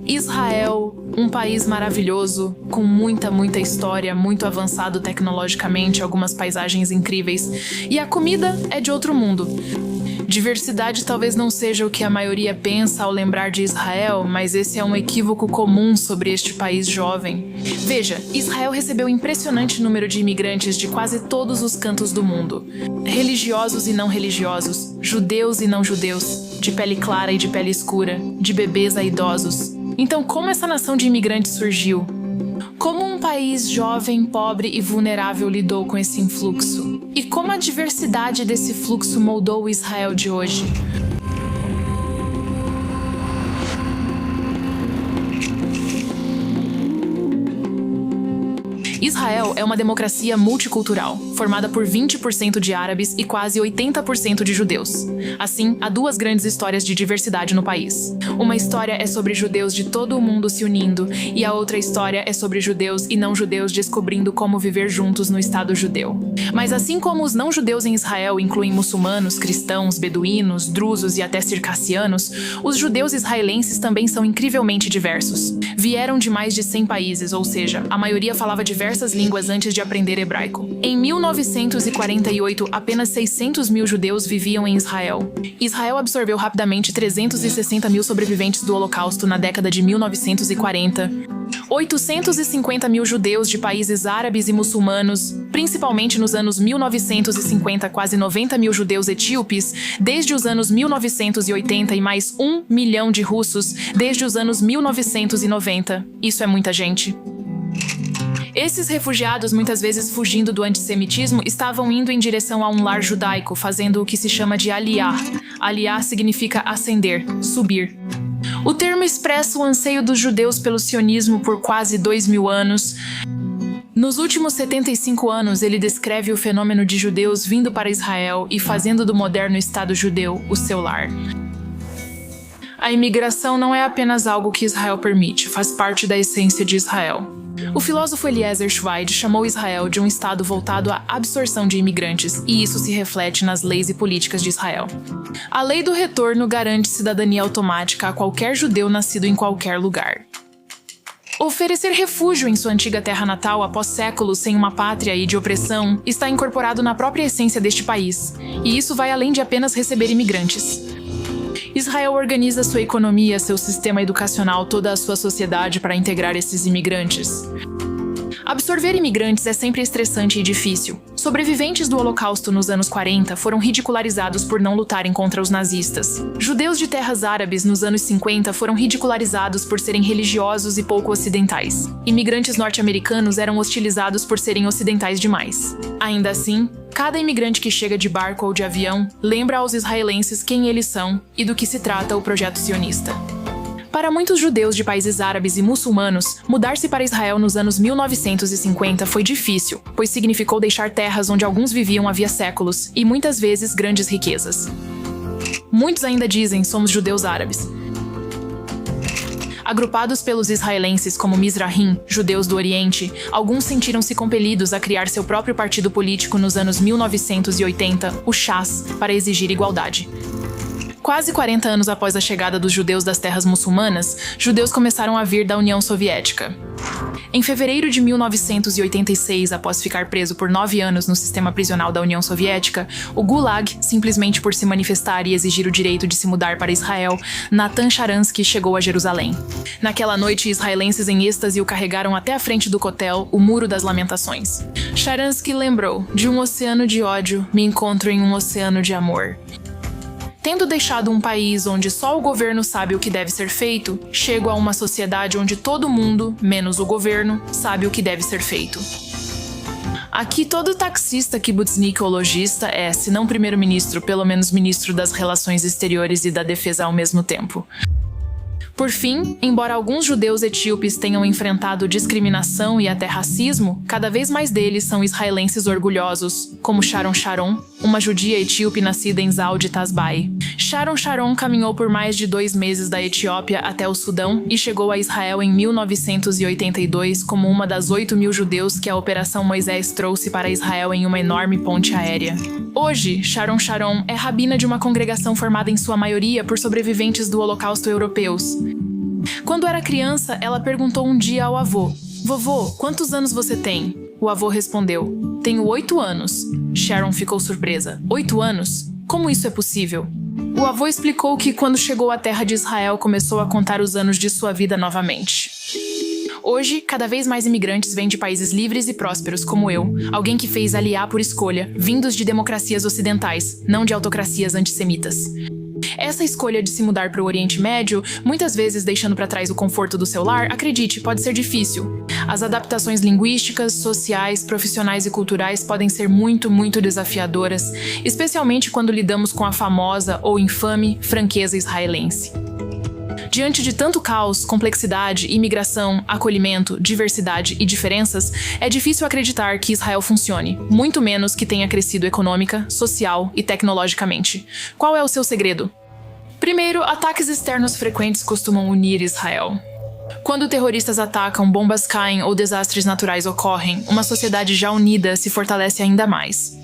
Israel, um país maravilhoso, com muita história, muito avançado tecnologicamente, algumas paisagens incríveis, e a comida é de outro mundo. Diversidade talvez não seja o que a maioria pensa ao lembrar de Israel, mas esse é um equívoco comum sobre este país jovem. Veja, Israel recebeu um impressionante número de imigrantes de quase todos os cantos do mundo. Religiosos e não religiosos, judeus e não judeus, de pele clara e de pele escura, de bebês a idosos. Então, como essa nação de imigrantes surgiu? Como um país jovem, pobre e vulnerável lidou com esse influxo? E como a diversidade desse fluxo moldou o Israel de hoje? Israel é uma democracia multicultural, formada por 20% de árabes e quase 80% de judeus. Assim, há duas grandes histórias de diversidade no país. Uma história é sobre judeus de todo o mundo se unindo, e a outra história é sobre judeus e não-judeus descobrindo como viver juntos no Estado judeu. Mas assim como os não-judeus em Israel incluem muçulmanos, cristãos, beduínos, drusos e até circassianos, os judeus israelenses também são incrivelmente diversos. Vieram de mais de 100 países, ou seja, a maioria falava diversas línguas antes de aprender hebraico. Em 1948, apenas 600 mil judeus viviam em Israel. Israel absorveu rapidamente 360 mil sobreviventes do Holocausto na década de 1940. 850 mil judeus de países árabes e muçulmanos, principalmente nos anos 1950, quase 90 mil judeus etíopes, desde os anos 1980 e mais 1 milhão de russos desde os anos 1990. Isso é muita gente. Esses refugiados, muitas vezes fugindo do antissemitismo, estavam indo em direção a um lar judaico, fazendo o que se chama de aliyah. Aliyah significa ascender, subir. O termo expressa o anseio dos judeus pelo sionismo por quase 2000 anos. Nos últimos 75 anos, ele descreve o fenômeno de judeus vindo para Israel e fazendo do moderno Estado judeu o seu lar. A imigração não é apenas algo que Israel permite, faz parte da essência de Israel. O filósofo Eliezer Schweid chamou Israel de um estado voltado à absorção de imigrantes, e isso se reflete nas leis e políticas de Israel. A lei do retorno garante cidadania automática a qualquer judeu nascido em qualquer lugar. Oferecer refúgio em sua antiga terra natal após séculos sem uma pátria e de opressão está incorporado na própria essência deste país, e isso vai além de apenas receber imigrantes. Israel organiza sua economia, seu sistema educacional, toda a sua sociedade para integrar esses imigrantes. Absorver imigrantes é sempre estressante e difícil. Sobreviventes do Holocausto nos anos 40 foram ridicularizados por não lutarem contra os nazistas. Judeus de terras árabes nos anos 50 foram ridicularizados por serem religiosos e pouco ocidentais. Imigrantes norte-americanos eram hostilizados por serem ocidentais demais. Ainda assim, cada imigrante que chega de barco ou de avião lembra aos israelenses quem eles são e do que se trata o projeto sionista. Para muitos judeus de países árabes e muçulmanos, mudar-se para Israel nos anos 1950 foi difícil, pois significou deixar terras onde alguns viviam havia séculos e muitas vezes grandes riquezas. Muitos ainda dizem somos judeus árabes. Agrupados pelos israelenses como Mizrahim, judeus do Oriente, alguns sentiram-se compelidos a criar seu próprio partido político nos anos 1980, o Shas, para exigir igualdade. Quase 40 anos após a chegada dos judeus das terras muçulmanas, judeus começaram a vir da União Soviética. Em fevereiro de 1986, após ficar preso por 9 anos no sistema prisional da União Soviética, o Gulag, simplesmente por se manifestar e exigir o direito de se mudar para Israel, Natan Sharansky chegou a Jerusalém. Naquela noite, israelenses em êxtase o carregaram até a frente do Kotel, o Muro das Lamentações. Sharansky lembrou: de um oceano de ódio, me encontro em um oceano de amor. Tendo deixado um país onde só o governo sabe o que deve ser feito, chego a uma sociedade onde todo mundo, menos o governo, sabe o que deve ser feito. Aqui todo taxista, kibbutznik ou lojista é, se não primeiro-ministro, pelo menos ministro das Relações Exteriores e da Defesa ao mesmo tempo. Por fim, embora alguns judeus etíopes tenham enfrentado discriminação e até racismo, cada vez mais deles são israelenses orgulhosos, como Sharon Sharon, uma judia etíope nascida em Zaldi Tasbai. Sharon Sharon caminhou por mais de 2 meses da Etiópia até o Sudão e chegou a Israel em 1982 como uma das 8.000 judeus que a Operação Moisés trouxe para Israel em uma enorme ponte aérea. Hoje, Sharon Sharon é rabina de uma congregação formada em sua maioria por sobreviventes do Holocausto europeus. Quando era criança, ela perguntou um dia ao avô: "Vovô, quantos anos você tem?" O avô respondeu: "Tenho 8 anos." Sharon ficou surpresa. 8 anos? Como isso é possível? O avô explicou que quando chegou à terra de Israel, começou a contar os anos de sua vida novamente. Hoje, cada vez mais imigrantes vêm de países livres e prósperos como eu, alguém que fez aliá por escolha, vindos de democracias ocidentais, não de autocracias antissemitas. Essa escolha de se mudar para o Oriente Médio, muitas vezes deixando para trás o conforto do seu lar, acredite, pode ser difícil. As adaptações linguísticas, sociais, profissionais e culturais podem ser muito desafiadoras, especialmente quando lidamos com a famosa ou infame franqueza israelense. Diante de tanto caos, complexidade, imigração, acolhimento, diversidade e diferenças, é difícil acreditar que Israel funcione, muito menos que tenha crescido econômica, social e tecnologicamente. Qual é o seu segredo? Primeiro, ataques externos frequentes costumam unir Israel. Quando terroristas atacam, bombas caem ou desastres naturais ocorrem, uma sociedade já unida se fortalece ainda mais.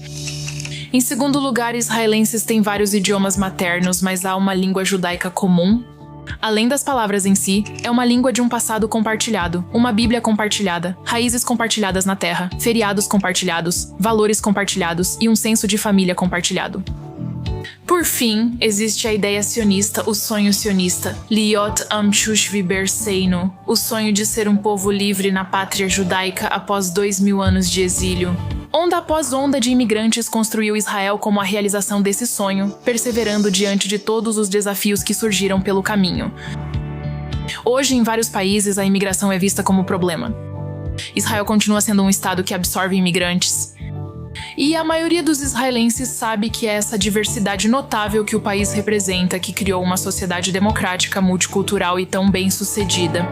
Em segundo lugar, israelenses têm vários idiomas maternos, mas há uma língua judaica comum. Além das palavras em si, é uma língua de um passado compartilhado, uma Bíblia compartilhada, raízes compartilhadas na terra, feriados compartilhados, valores compartilhados e um senso de família compartilhado. Por fim, existe a ideia sionista, o sonho sionista, Liot Am Shushvi Berseinu, o sonho de ser um povo livre na pátria judaica após 2000 anos de exílio. Onda após onda de imigrantes construiu Israel como a realização desse sonho, perseverando diante de todos os desafios que surgiram pelo caminho. Hoje, em vários países, a imigração é vista como problema. Israel continua sendo um estado que absorve imigrantes. E a maioria dos israelenses sabe que é essa diversidade notável que o país representa que criou uma sociedade democrática, multicultural e tão bem-sucedida.